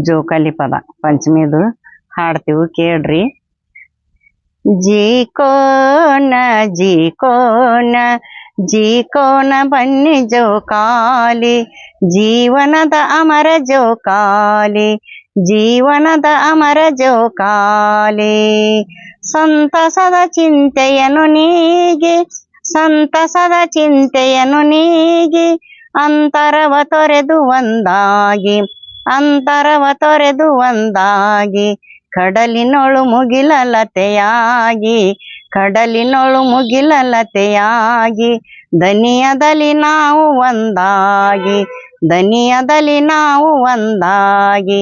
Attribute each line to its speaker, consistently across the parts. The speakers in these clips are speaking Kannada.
Speaker 1: ಜೋಕಾಲಿ ಪದ ಪಂಚಮಿದು ಹಾಡ್ತೀವಿ ಕೇಳ್ರಿ. ಜೀಕೋನ ಜೀಕೋನ ಜೀಕೋನ ಬನ್ನಿ ಜೋಕಾಲಿ, ಜೀವನದ ಅಮರ ಜೋಕಾಲಿ, ಜೀವನದ ಅಮರ ಜೋಕಾಲಿ. ಸಂತಸದ ಚಿಂತೆಯನ್ನು ನೀಗಿ, ಸಂತಸದ ಚಿಂತೆಯನ್ನು ನೀಗಿ, ಅಂತರವ ತೊರೆದು ಒಂದಾಗಿ, ಅಂತರವ ತೊರೆದು ಒಂದಾಗಿ, ಕಡಲಿನೊಳು ಮುಗಿಲಲತೆಯಾಗಿ, ಕಡಲಿನೊಳು ಮುಗಿಲಲತೆಯಾಗಿ, ದನಿಯದಲ್ಲಿ ನಾವು ಒಂದಾಗಿ, ದನಿಯದಲ್ಲಿ ನಾವು ಒಂದಾಗಿ.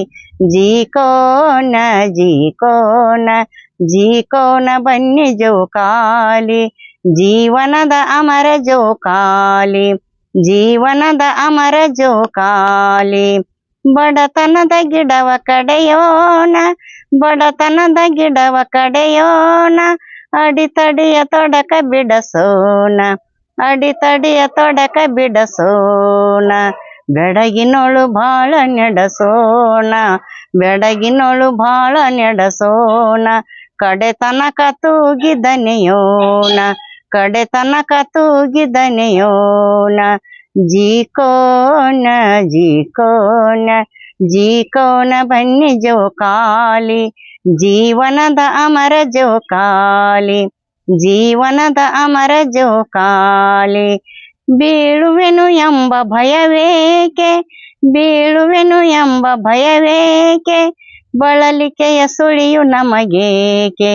Speaker 1: ಜೀಕೋನ ಜೀಕೋನ ಜೀಕೋನ ಬನ್ನಿ ಜೋಕಾಲಿ, ಜೀವನದ ಅಮರ ಜೋಕಾಲಿ, ಜೀವನದ ಅಮರ ಜೋಕಾಲಿ. ಬಡತನದ ಗಿಡವ ಕಡೆಯೋಣ, ಬಡತನದ ಗಿಡವ ಕಡೆಯೋಣ, ಅಡಿತಡಿಯ ತೊಡಕ ಬಿಡಸೋಣ, ಅಡಿತಡಿಯ ತೊಡಕ ಬಿಡಸೋಣ. ಬೆಡಗಿನೊಳು ಬಾಳ ನಡೆಸೋಣ, ಬೆಡಗಿನೊಳು ಬಾಳ ನಡೆಸೋಣ, ಕಡೆತನಕ ತೂಗಿ ದನಿಯೋಣ, ಕಡೆತನಕ ತೂಗಿ ದನಿಯೋಣ. ಜೀಕೋನ ಜೀಕೋನ ಜೀಕೋನ ಬನ್ನಿ ಜೋಕಾಲಿ, ಜೀವನದ ಅಮರ ಜೋಕಾಲಿ, ಜೀವನದ ಅಮರ ಜೋಕಾಲಿ. ಬೀಳುವೆನು ಎಂಬ ಭಯವೇಕೆ, ಬೀಳುವೆನು ಎಂಬ ಭಯವೇಕೆ, ಬಳಲಿಕೆಯ ಸುಳಿಯು ನಮಗೇಕೆ,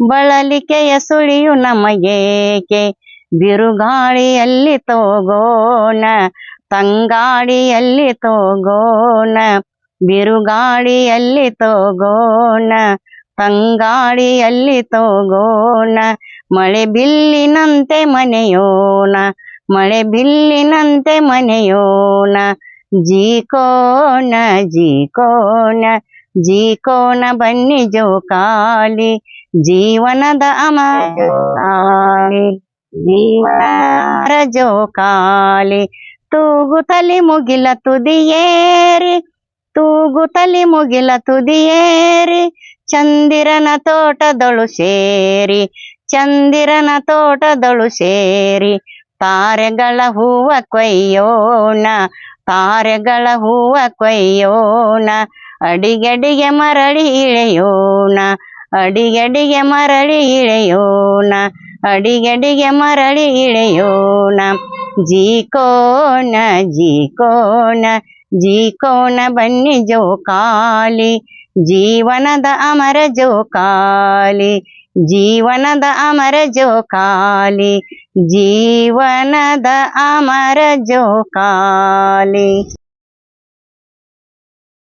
Speaker 1: ಬಳಲಿಕೆಯ ಸುಳಿಯು ನಮಗೇಕೆ. ಬಿರುಗಾಳಿಯಲ್ಲಿ ತೋಗೋಣ, ತಂಗಾಳಿಯಲ್ಲಿ ತೋಗೋಣ, ಬಿರುಗಾಳಿಯಲ್ಲಿ ತೋಗೋಣ, ತಂಗಾಳಿಯಲ್ಲಿ ತೋಗೋಣ. ಮಳೆ ಬಿಲ್ಲಿನಂತೆ ಮನೆಯೋಣ, ಮಳೆ ಬಿಲ್ಲಿನಂತೆ ಮನೆಯೋಣ. ಜೀಕೋನ ಜೀಕೋನ ಜೀಕೋನ ಬನ್ನಿ ಜೋಕಾಲಿ, ಜೀವನದ ಅಮರ ಜೋಕಾಲಿ, ಜೀವನದ ಜೋಕಾಲಿ. ತೂಗುತ್ತಲಿ ಮುಗಿಲ ತುದಿಯೇರಿ, ತೂಗುತ್ತಲಿ ಮುಗಿಲ ತುದಿಯೇರಿ, ಚಂದಿರನ ತೋಟದಳು ಸೇರಿ, ಚಂದಿರನ ತೋಟದಳು ಸೇರಿ, ತಾರೆಗಳ ಹೂವ ಕೊಯ್ಯೋಣ, ತಾರೆಗಳ ಹೂವ ಕೊಯ್ಯೋಣ. ಅಡಿಗಡಿಗೆ ಮರಳಿ ಇಳೆಯೋಣ, ಅಡಿಗಡಿಗೆ ಮರಳಿ ಇಳೆಯೋಣ, ಅಡಿಗಡಿಗೆ ಮರಳಿ ಇಳೆಯೋಣ. ಜೀಕೋನ ಜೀಕೋನ ಜೀಕೋನ ಬನ್ನಿ ಜೋಕಾಲಿ, ಜೀವನದ ಅಮರ ಜೋಕಾಲಿ, ಜೀವನದ ಅಮರ ಜೋಕಾಲಿ, ಜೀವನದ ಅಮರ ಜೋಕಾಲಿ.